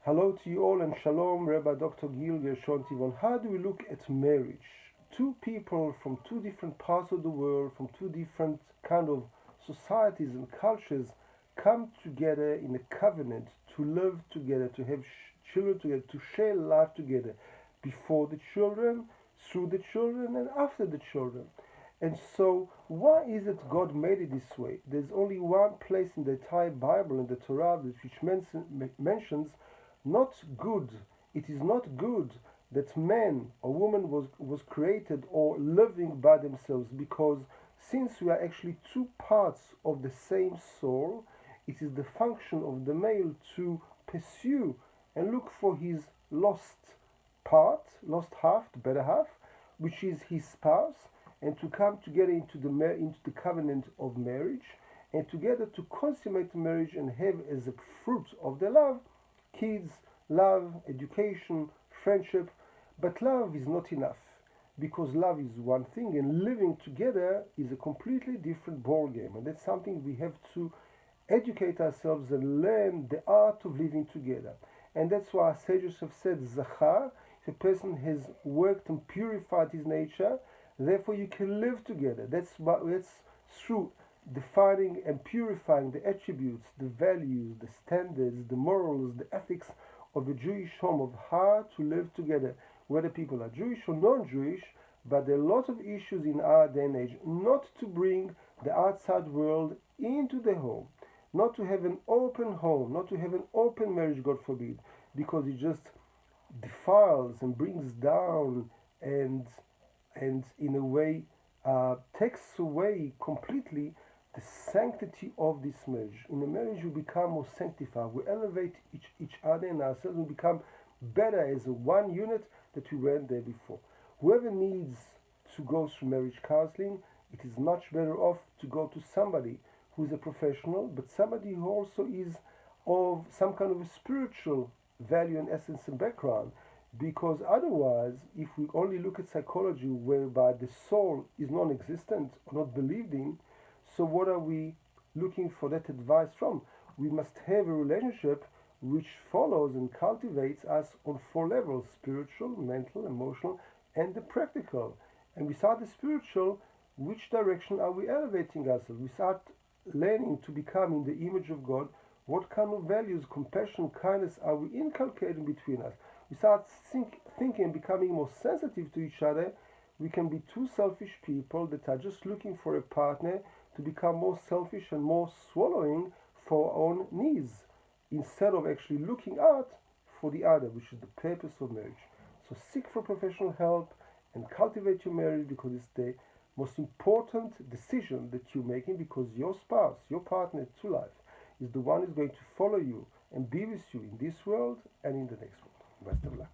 Hello to you all and shalom, Rabbi Dr. Gil Gershon Tivon. How do we look at marriage? Two people from two different parts of the world, from two different kind of societies and cultures come together in a covenant to live together, to have children together, to share life together before the children, through the children, and after the children. And so, why is it God made it this way? There's only one place in the entire Bible, in the Torah, which mentions not good. It is not good that man or woman was created or living by themselves, because since we are actually two parts of the same soul, it is the function of the male to pursue and look for his lost part, lost half, the better half, which is his spouse, and to come together into the covenant of marriage, and together to consummate marriage and have as a fruit of the love kids, love, education, friendship. But love is not enough, because love is one thing and living together is a completely different ballgame, and that's something we have to educate ourselves and learn the art of living together. And that's why our sages have said, Zachar, if a person has worked and purified his nature, therefore you can live together. That's through defining and purifying the attributes, the values, the standards, the morals, the ethics of a Jewish home, of how to live together, whether people are Jewish or non-Jewish. But there are a lot of issues in our day and age, not to bring the outside world into the home, not to have an open home, not to have an open marriage, God forbid, because it just defiles and brings down and in a way takes away completely the sanctity of this marriage. In a marriage, we become more sanctified. We elevate each other and ourselves and become better as a one unit that we weren't there before. Whoever needs to go through marriage counseling, it is much better off to go to somebody who is a professional, but somebody who also is of some kind of a spiritual value and essence and background. Because otherwise, if we only look at psychology, whereby the soul is non-existent or not believed in, so what are we looking for that advice from? We must have a relationship which follows and cultivates us on four levels: spiritual, mental, emotional, and the practical. And without the spiritual, which direction are we elevating ourselves? We start learning to become in the image of God. What kind of values, compassion, kindness are we inculcating between us? We start thinking and becoming more sensitive to each other. We can be two selfish people that are just looking for a partner to become more selfish and more swallowing for our own needs, instead of actually looking out for the other, which is the purpose of marriage. So seek for professional help and cultivate your marriage, because it's the most important decision that you're making, because your spouse, your partner to life, is the one who's going to follow you and be with you in this world and in the next world. Best of luck.